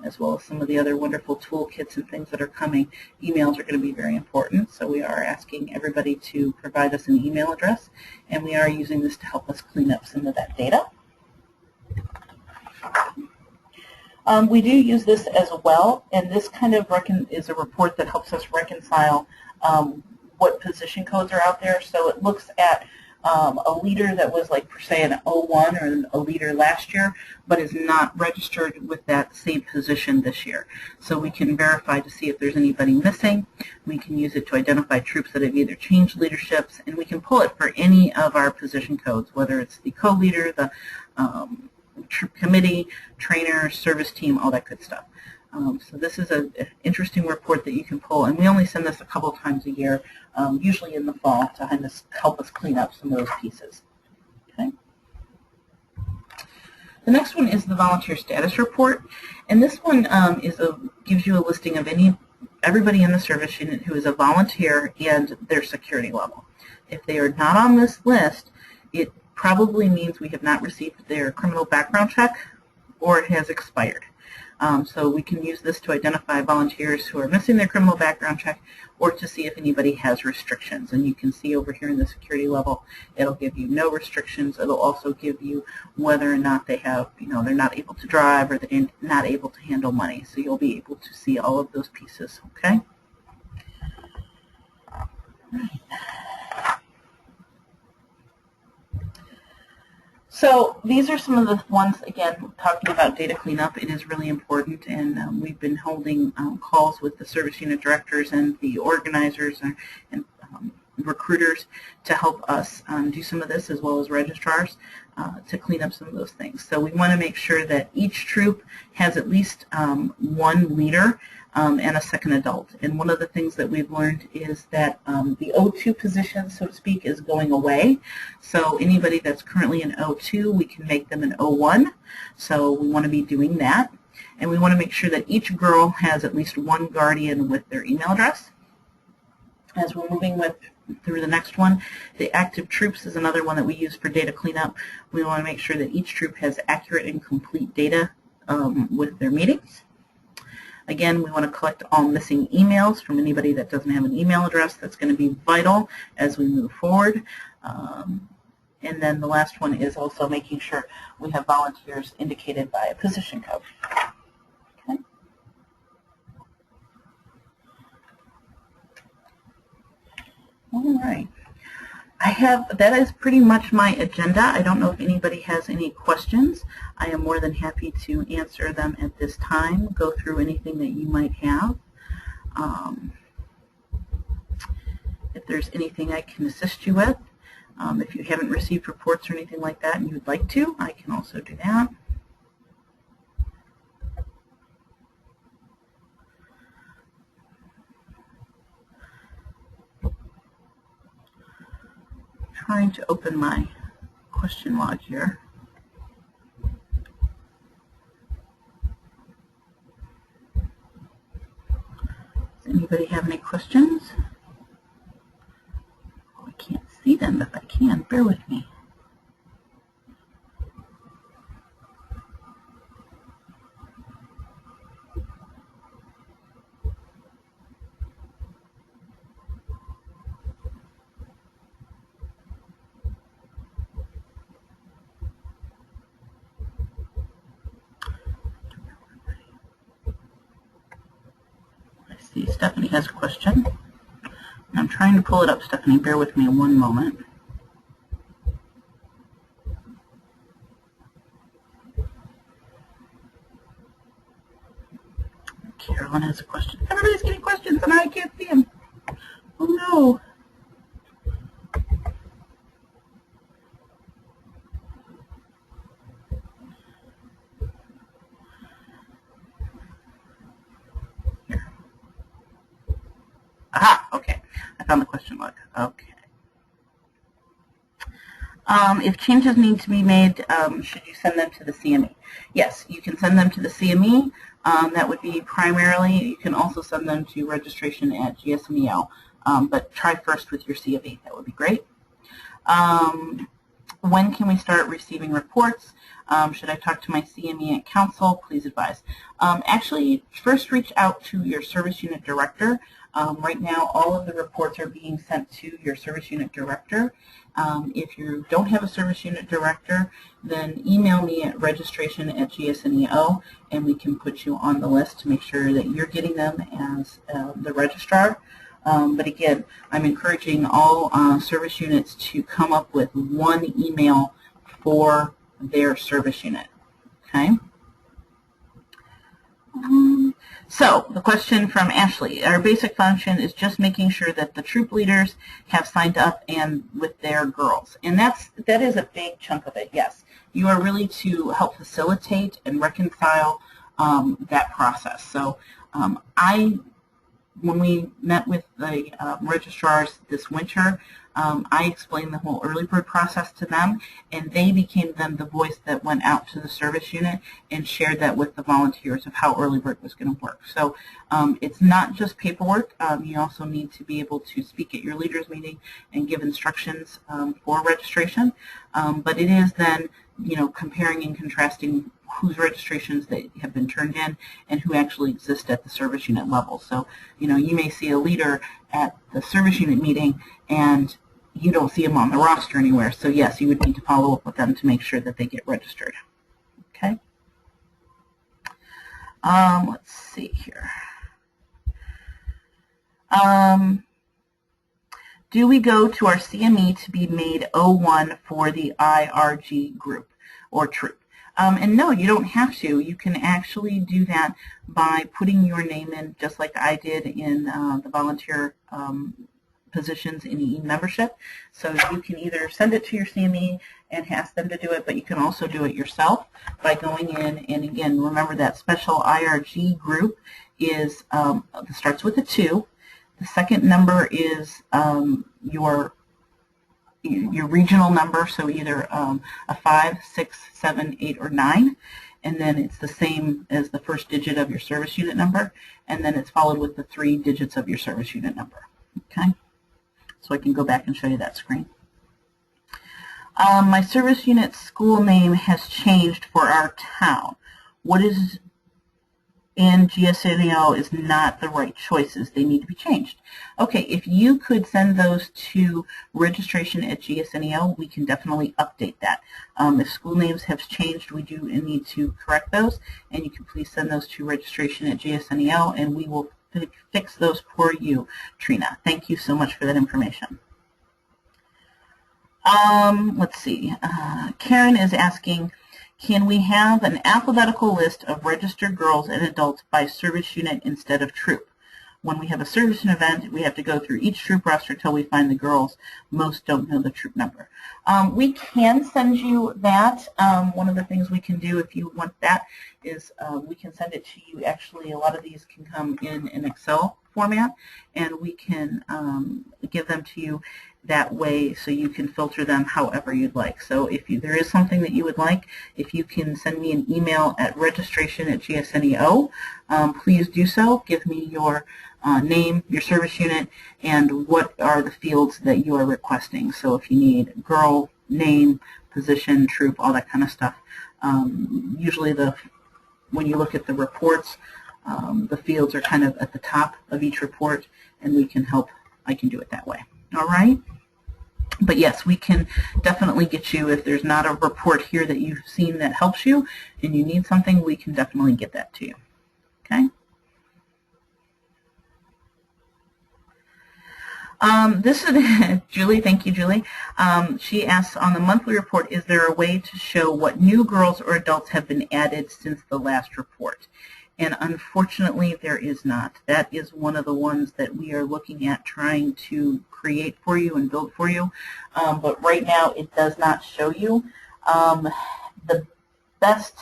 as well as some of the other wonderful toolkits and things that are coming, emails are going to be very important. So we are asking everybody to provide us an email address, and we are using this to help us clean up some of that data. We do use this as well, and this kind of is a report that helps us reconcile what position codes are out there. So it looks at a leader that was like, per se, an 01 or a leader last year, but is not registered with that same position this year. So we can verify to see if there's anybody missing. We can use it to identify troops that have either changed leaderships, and we can pull it for any of our position codes, whether it's the co-leader, the troop committee, trainer, service team, all that good stuff. So this is an interesting report that you can pull, and we only send this a couple times a year, usually in the fall, to kind of help us clean up some of those pieces. Okay. The next one is the volunteer status report, and this one gives you a listing of everybody in the service unit who is a volunteer and their security level. If they are not on this list, it probably means we have not received their criminal background check or it has expired. So we can use this to identify volunteers who are missing their criminal background check or to see if anybody has restrictions. And you can see over here in the security level, it'll give you no restrictions. It'll also give you whether or not they have, they're not able to drive or they're not able to handle money. So you'll be able to see all of those pieces, okay? All right. So these are some of the ones, again, talking about data cleanup. It is really important, and we've been holding calls with the service unit directors and the organizers and recruiters to help us do some of this, as well as registrars, to clean up some of those things. So we want to make sure that each troop has at least one leader and a second adult. And one of the things that we've learned is that the O2 position, so to speak, is going away. So anybody that's currently in O2, we can make them an O1. So we want to be doing that. And we want to make sure that each girl has at least one guardian with their email address. As we're moving through the next one, the active troops is another one that we use for data cleanup. We want to make sure that each troop has accurate and complete data with their meetings. Again, we want to collect all missing emails from anybody that doesn't have an email address. That's going to be vital as we move forward. And then the last one is also making sure we have volunteers indicated by a position code. Okay. All right. That is pretty much my agenda. I don't know if anybody has any questions. I am more than happy to answer them at this time, go through anything that you might have. If there's anything I can assist you with, if you haven't received reports or anything like that and you'd like to, I can also do that. Trying to open my question log here. Does anybody have any questions? Oh, I can't see them, but if I can, bear with me. See, Stephanie has a question. I'm trying to pull it up, Stephanie. Bear with me one moment. Carolyn has a question. Everybody's getting questions and I can't see them. Oh no. Here. Aha, okay. I found the question log. Okay. If changes need to be made, should you send them to the CME? Yes, you can send them to the CME. That would be primarily, you can also send them to registration at GSNEO, but try first with your CME. That would be great. When can we start receiving reports? Should I talk to my CME at council? Please advise. Actually, first reach out to your service unit director. Right now, all of the reports are being sent to your service unit director. If you don't have a service unit director, then email me at registration@GSNEO, and we can put you on the list to make sure that you're getting them as the registrar. But again, I'm encouraging all service units to come up with one email for their service unit. Okay. So the question from Ashley, our basic function is just making sure that the troop leaders have signed up and with their girls. And that is a big chunk of it, yes. You are really to help facilitate and reconcile that process. So when we met with the registrars this winter, I explained the whole early bird process to them, and they became then the voice that went out to the service unit and shared that with the volunteers of how early bird was going to work. So it's not just paperwork. You also need to be able to speak at your leaders meeting and give instructions for registration. But it is then, comparing and contrasting whose registrations that have been turned in and who actually exist at the service unit level. So, you may see a leader at the service unit meeting and you don't see them on the roster anywhere. So yes, you would need to follow up with them to make sure that they get registered. Okay. Let's see here. Do we go to our CME to be made O1 for the IRG group or troop? And no, you don't have to. You can actually do that by putting your name in, just like I did in the volunteer positions in EE membership. So you can either send it to your CME and ask them to do it, but you can also do it yourself by going in. And again, remember that special IRG group is starts with a 2. The second number is your regional number, so either a 5, 6, 7, 8, or 9, and then it's the same as the first digit of your service unit number, and then it's followed with the 3 digits of your service unit number. Okay, so I can go back and show you that screen. My service unit school name has changed for our town. What is and GSNEO is not the right choices. They need to be changed. Okay, if you could send those to registration@GSNEO, we can definitely update that. If school names have changed, we do need to correct those, and you can please send those to registration@GSNEO, and we will fix those for you, Trina. Thank you so much for that information. Let's see. Karen is asking, can we have an alphabetical list of registered girls and adults by service unit instead of troop? When we have a service unit event, we have to go through each troop roster until we find the girls. Most don't know the troop number. We can send you that. One of the things we can do if you want that is we can send it to you. Actually, a lot of these can come in an Excel format, and we can give them to you that way so you can filter them however you'd like. So if there is something that you would like, if you can send me an email at registration@GSNEO, please do so. Give me your name, your service unit, and what are the fields that you are requesting. So if you need girl, name, position, troop, all that kind of stuff. Usually when you look at the reports, the fields are kind of at the top of each report, and we can help. I can do it that way. All right? But yes, we can definitely get you, if there's not a report here that you've seen that helps you and you need something, we can definitely get that to you. Okay? This is Julie. Thank you, Julie. She asks, on the monthly report, is there a way to show what new girls or adults have been added since the last report? And unfortunately, there is not. That is one of the ones that we are looking at trying to create for you and build for you. But right now, it does not show you. The best,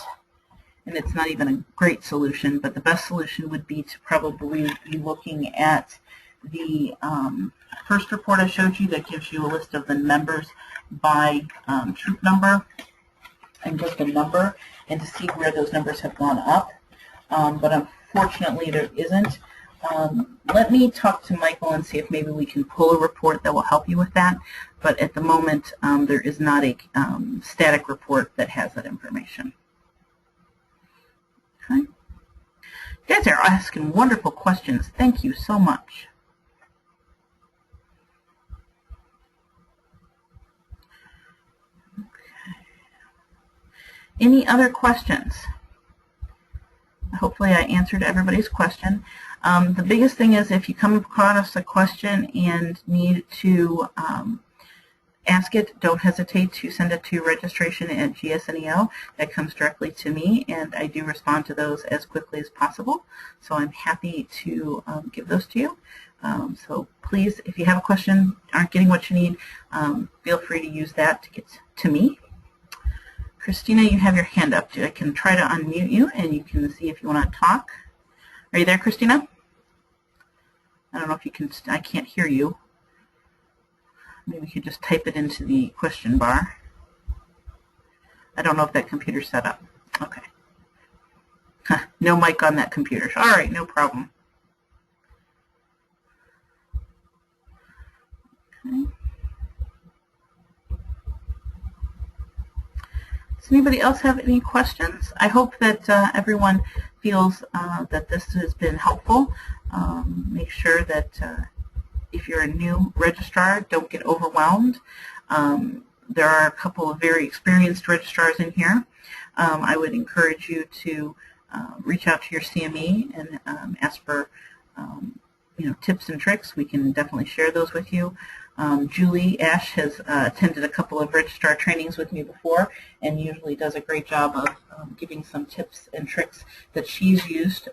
and it's not even a great solution, but the best solution would be to probably be looking at the first report I showed you that gives you a list of the members by troop number and just a number, and to see where those numbers have gone up. But unfortunately, there isn't. Let me talk to Michael and see if maybe we can pull a report that will help you with that. But at the moment, there is not a static report that has that information. Okay. You guys are asking wonderful questions. Thank you so much. Okay. Any other questions? Hopefully I answered everybody's question. The biggest thing is if you come across a question and need to ask it, don't hesitate to send it to registration@GSNEO. That comes directly to me, and I do respond to those as quickly as possible. So I'm happy to give those to you. So please, if you have a question, aren't getting what you need, feel free to use that to get to me. Christina, you have your hand up. I can try to unmute you, and you can see if you want to talk. Are you there, Christina? I don't know if you can. I can't hear you. Maybe you could just type it into the question bar. I don't know if that computer's set up. Okay. No mic on that computer. All right, no problem. Okay. Does anybody else have any questions? I hope that everyone feels that this has been helpful. Make sure that if you're a new registrar, don't get overwhelmed. There are a couple of very experienced registrars in here. I would encourage you to reach out to your CME and ask for tips and tricks. We can definitely share those with you. Julie Ash has attended a couple of registrar trainings with me before and usually does a great job of giving some tips and tricks that she's used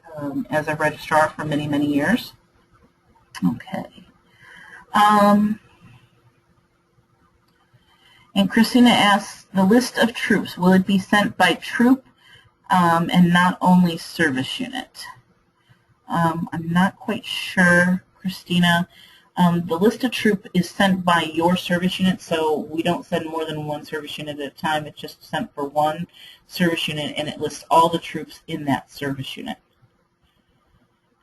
as a registrar for many, many years. Okay. And Christina asks, the list of troops, will it be sent by troop and not only service unit? I'm not quite sure, Christina. The list of troop is sent by your service unit, so we don't send more than one service unit at a time. It's just sent for one service unit, and it lists all the troops in that service unit.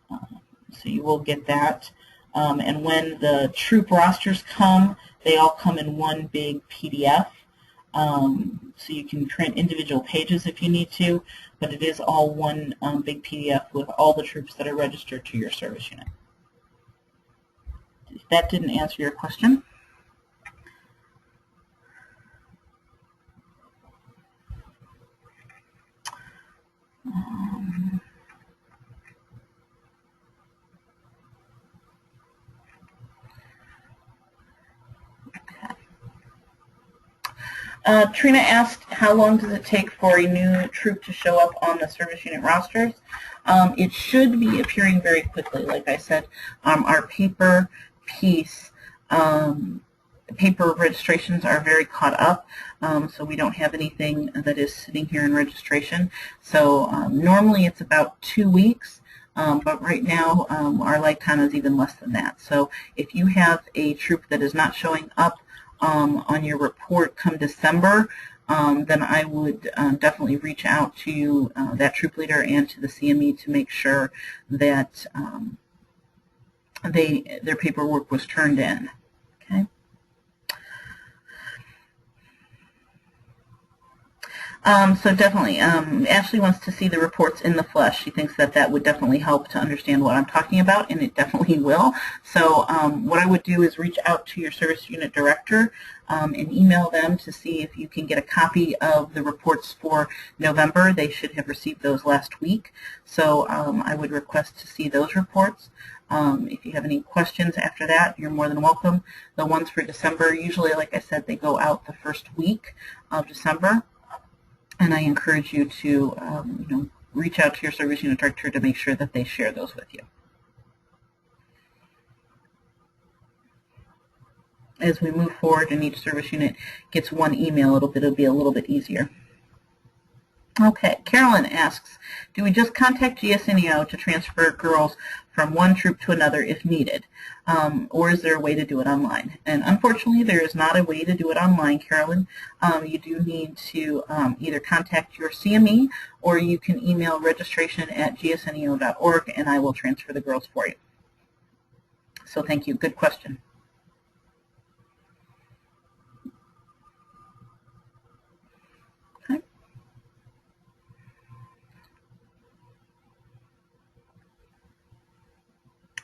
So you will get that. And when the troop rosters come, they all come in one big PDF. So you can print individual pages if you need to, but it is all one big PDF with all the troops that are registered to your service unit. If that didn't answer your question. Trina asked, how long does it take for a new troop to show up on the service unit rosters? It should be appearing very quickly. Like I said, our paper piece, paper registrations are very caught up, so we don't have anything that is sitting here in registration. So normally it's about 2 weeks. But right now, our lag time is even less than that. So if you have a troop that is not showing up on your report come December, then I would definitely reach out to that troop leader and to the CME to make sure that their paperwork was turned in. Okay. So definitely, Ashley wants to see the reports in the flesh. She thinks that that would definitely help to understand what I'm talking about, and it definitely will. So what I would do is reach out to your service unit director and email them to see if you can get a copy of the reports for November. They should have received those last week. So I would request to see those reports. If you have any questions after that, you're more than welcome. The ones for December, usually, like I said, they go out the first week of December. And I encourage you to reach out to your service unit director to make sure that they share those with you. As we move forward and each service unit gets one email, it'll be a little bit easier. Okay, Carolyn asks, do we just contact GSNEO to transfer girls from one troop to another if needed? Or is there a way to do it online? And unfortunately, there is not a way to do it online, Carolyn. You do need to either contact your CME or you can email registration@gsneo.org and I will transfer the girls for you. So thank you. Good question.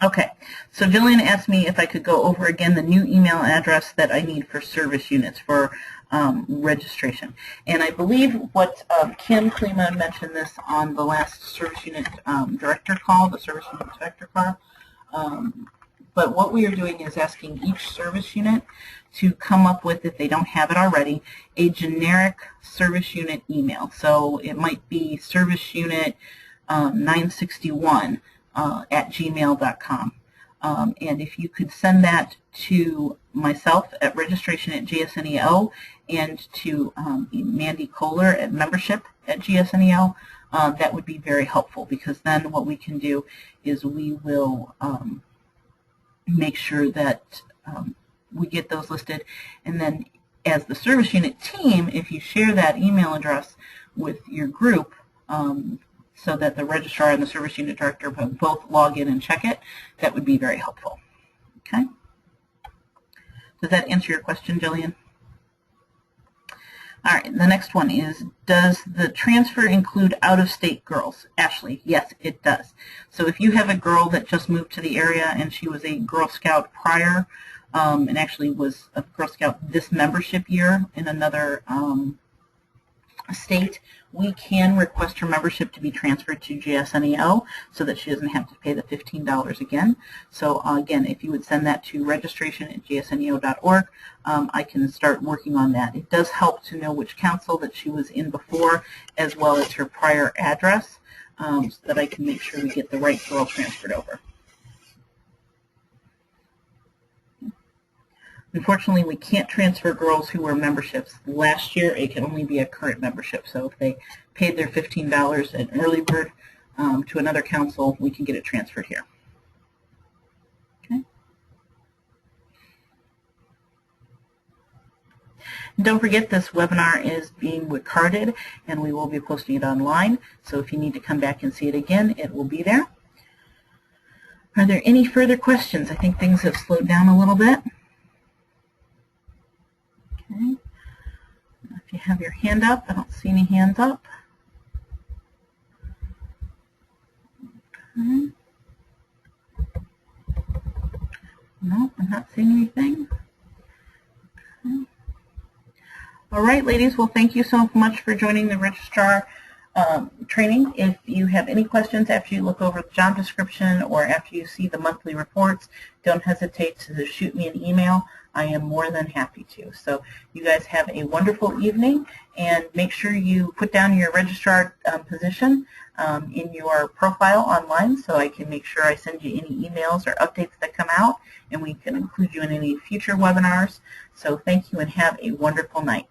Okay, so Jillian asked me if I could go over again the new email address that I need for service units for registration. And I believe what Kim Klima mentioned this on the last service unit director call, the service unit director call. But what we are doing is asking each service unit to come up with, if they don't have it already, a generic service unit email. So it might be service unit 961. At gmail.com. And if you could send that to myself at registration@GSNEO and to Mandy Kohler at membership@GSNEO, that would be very helpful, because then what we can do is we will make sure that we get those listed. And then as the service unit team, if you share that email address with your group, so that the registrar and the service unit director both log in and check it, that would be very helpful. Okay? Does that answer your question, Jillian? All right, the next one is, does the transfer include out-of-state girls? Ashley, yes, it does. So if you have a girl that just moved to the area and she was a Girl Scout prior, and actually was a Girl Scout this membership year in another state, we can request her membership to be transferred to GSNEO so that she doesn't have to pay the $15 again. So again, if you would send that to registration@gsneo.org, I can start working on that. It does help to know which council that she was in before, as well as her prior address, so that I can make sure we get the right girl transferred over. Unfortunately, we can't transfer girls who were memberships last year. It can only be a current membership. So if they paid their $15 at early bird to another council, we can get it transferred here. Okay. And don't forget, this webinar is being recorded, and we will be posting it online. So if you need to come back and see it again, it will be there. Are there any further questions? I think things have slowed down a little bit. Okay. If you have your hand up. I don't see any hands up. Okay. No, I'm not seeing anything. Okay. All right, ladies. Well, thank you so much for joining the Registrar training. If you have any questions after you look over the job description or after you see the monthly reports, don't hesitate to shoot me an email. I am more than happy to. So you guys have a wonderful evening, and make sure you put down your registrar position in your profile online so I can make sure I send you any emails or updates that come out, and we can include you in any future webinars. So thank you and have a wonderful night.